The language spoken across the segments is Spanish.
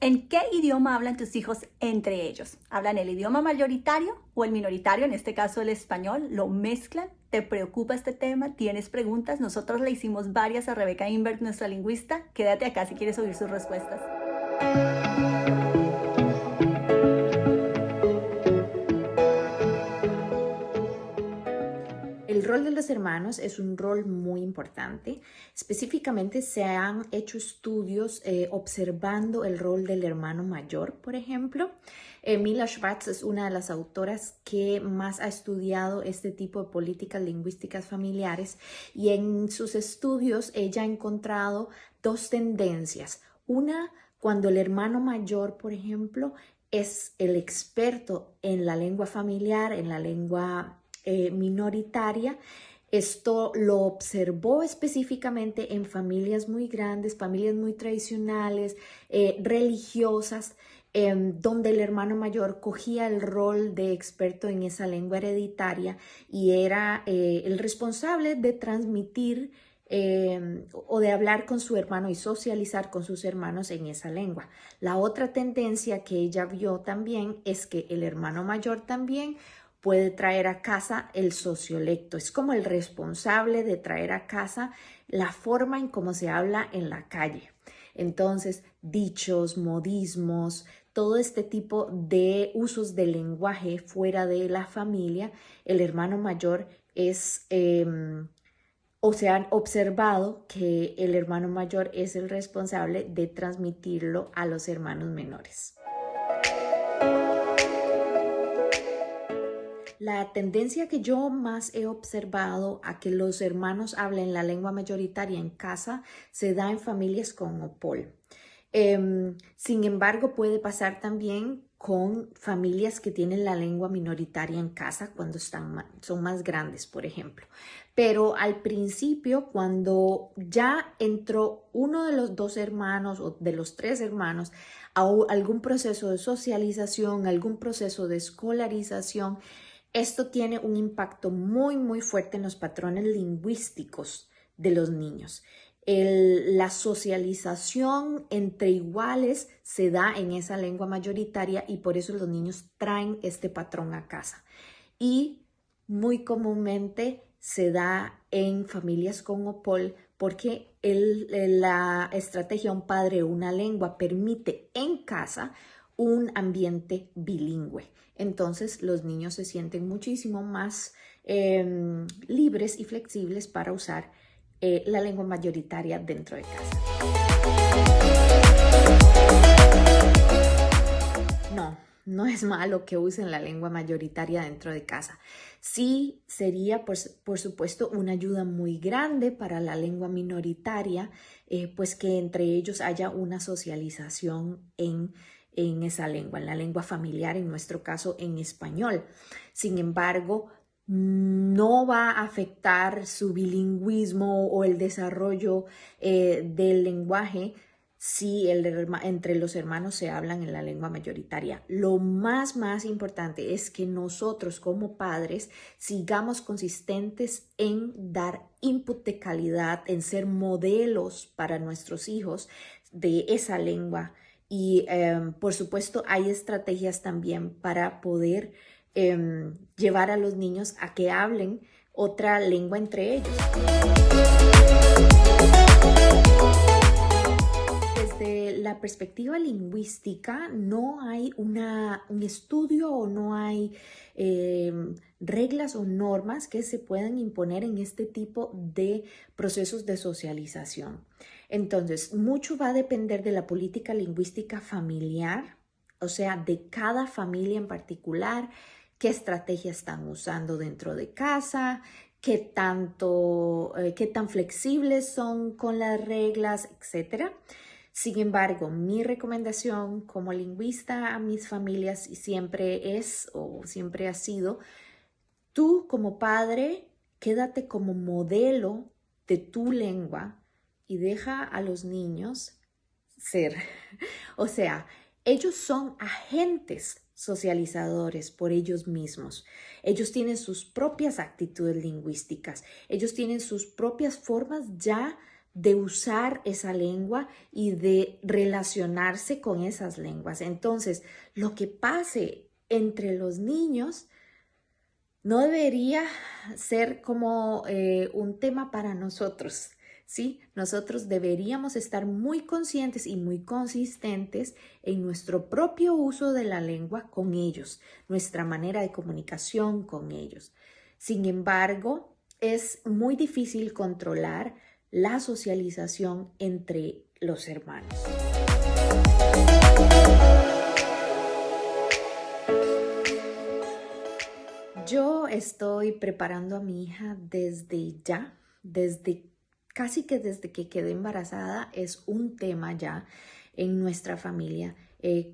¿En qué idioma hablan tus hijos entre ellos? ¿Hablan el idioma mayoritario o el minoritario, en este caso el español? ¿Lo mezclan? ¿Te preocupa este tema? ¿Tienes preguntas? Nosotros le hicimos varias a Rebeca Inberg, nuestra lingüista. Quédate acá si quieres oír sus respuestas. El rol de los hermanos es un rol muy importante. Específicamente se han hecho estudios observando el rol del hermano mayor, por ejemplo. Mila Schwartz es una de las autoras que más ha estudiado este tipo de políticas lingüísticas familiares y en sus estudios ella ha encontrado dos tendencias. Una, cuando el hermano mayor, por ejemplo, es el experto en la lengua familiar, en la lengua minoritaria. Esto lo observó específicamente en familias muy grandes, familias muy tradicionales, religiosas, donde el hermano mayor cogía el rol de experto en esa lengua hereditaria y era el responsable de transmitir o de hablar con su hermano y socializar con sus hermanos en esa lengua. La otra tendencia que ella vio también es que el hermano mayor también puede traer a casa el sociolecto. Es como el responsable de traer a casa la forma en cómo se habla en la calle. Entonces, dichos, modismos, todo este tipo de usos del lenguaje fuera de la familia, el hermano mayor es, o se han observado que el hermano mayor es el responsable de transmitirlo a los hermanos menores. La tendencia que yo más he observado a que los hermanos hablen la lengua mayoritaria en casa se da en familias con OPOL. Sin embargo, puede pasar también con familias que tienen la lengua minoritaria en casa cuando son más grandes, por ejemplo. Pero al principio, cuando ya entró uno de los dos hermanos o de los tres hermanos a algún proceso de socialización, algún proceso de escolarización, esto tiene un impacto muy fuerte en los patrones lingüísticos de los niños. La socialización entre iguales se da en esa lengua mayoritaria y por eso los niños traen este patrón a casa. Y muy comúnmente se da en familias con OPOL porque la estrategia un padre, una lengua permite en casa un ambiente bilingüe. Entonces los niños se sienten muchísimo más libres y flexibles para usar la lengua mayoritaria dentro de casa. No es malo que usen la lengua mayoritaria dentro de casa. Sí sería, por supuesto, una ayuda muy grande para la lengua minoritaria, pues que entre ellos haya una socialización en esa lengua, en la lengua familiar, en nuestro caso en español. Sin embargo, no va a afectar su bilingüismo o el desarrollo del lenguaje si entre los hermanos se hablan en la lengua mayoritaria. Lo más importante es que nosotros como padres sigamos consistentes en dar input de calidad, en ser modelos para nuestros hijos de esa lengua. Y por supuesto hay estrategias también para poder llevar a los niños a que hablen otra lengua entre ellos. Desde la perspectiva lingüística no hay un estudio o no hay reglas o normas que se puedan imponer en este tipo de procesos de socialización. Entonces, mucho va a depender de la política lingüística familiar, o sea, de cada familia en particular, qué estrategias están usando dentro de casa, qué tan flexibles son con las reglas, etcétera. Sin embargo, mi recomendación como lingüista a mis familias siempre es o siempre ha sido, tú como padre, quédate como modelo de tu lengua y deja a los niños ser. O sea, ellos son agentes socializadores por ellos mismos. Ellos tienen sus propias actitudes lingüísticas. Ellos tienen sus propias formas ya de usar esa lengua y de relacionarse con esas lenguas. Entonces, lo que pase entre los niños no debería ser como un tema para nosotros, ¿sí? Nosotros deberíamos estar muy conscientes y muy consistentes en nuestro propio uso de la lengua con ellos, nuestra manera de comunicación con ellos. Sin embargo, es muy difícil controlar la socialización entre los hermanos. Yo estoy preparando a mi hija desde ya, casi que desde que quedé embarazada, es un tema ya en nuestra familia.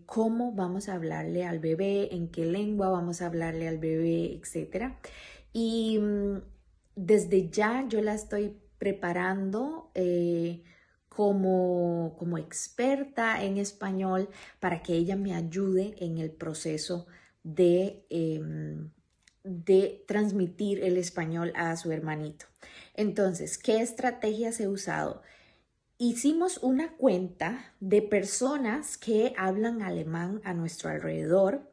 Cómo vamos a hablarle al bebé, en qué lengua vamos a hablarle al bebé, etc. Y desde ya yo la estoy preparando como experta en español para que ella me ayude en el proceso de transmitir el español a su hermanito. Entonces, ¿qué estrategias he usado? Hicimos una cuenta de personas que hablan alemán a nuestro alrededor.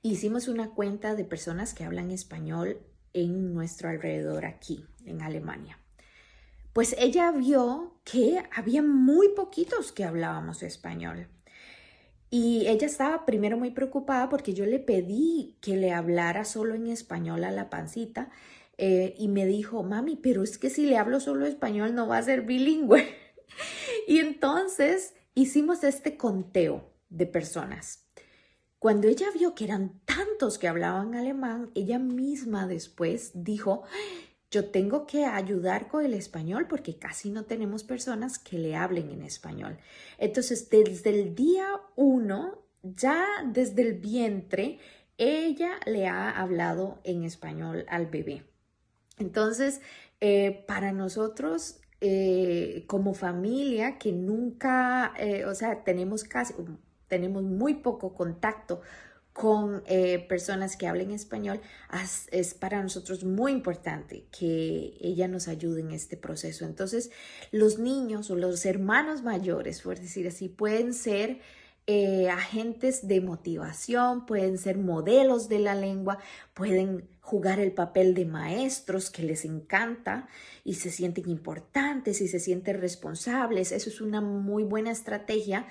Hicimos una cuenta de personas que hablan español en nuestro alrededor aquí, en Alemania. Pues ella vio que había muy poquitos que hablábamos español. Y ella estaba primero muy preocupada porque yo le pedí que le hablara solo en español a la pancita y me dijo, mami, pero es que si le hablo solo español no va a ser bilingüe. Y entonces hicimos este conteo de personas. Cuando ella vio que eran tantos que hablaban alemán, ella misma después dijo, yo tengo que ayudar con el español porque casi no tenemos personas que le hablen en español. Entonces, desde el día 1, ya desde el vientre, ella le ha hablado en español al bebé. Entonces, para nosotros, como familia que nunca, tenemos muy poco contacto con personas que hablen español, es para nosotros muy importante que ella nos ayude en este proceso. Entonces, los niños o los hermanos mayores, por decir así, pueden ser agentes de motivación, pueden ser modelos de la lengua, pueden jugar el papel de maestros que les encanta y se sienten importantes y se sienten responsables. Eso es una muy buena estrategia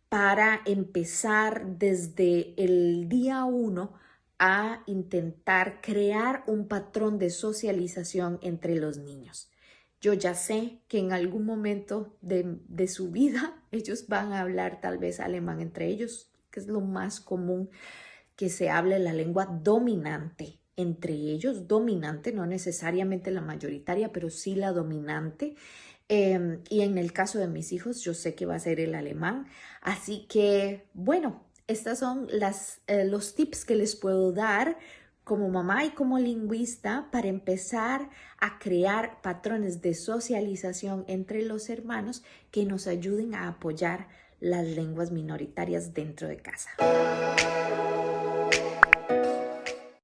para empezar desde el día 1 a intentar crear un patrón de socialización entre los niños. Yo ya sé que en algún momento de su vida ellos van a hablar tal vez alemán entre ellos, que es lo más común que se hable la lengua dominante entre ellos, dominante, no necesariamente la mayoritaria, pero sí la dominante. Y en el caso de mis hijos, yo sé que va a ser el alemán. Así que, bueno, estos son los tips que les puedo dar como mamá y como lingüista para empezar a crear patrones de socialización entre los hermanos que nos ayuden a apoyar las lenguas minoritarias dentro de casa.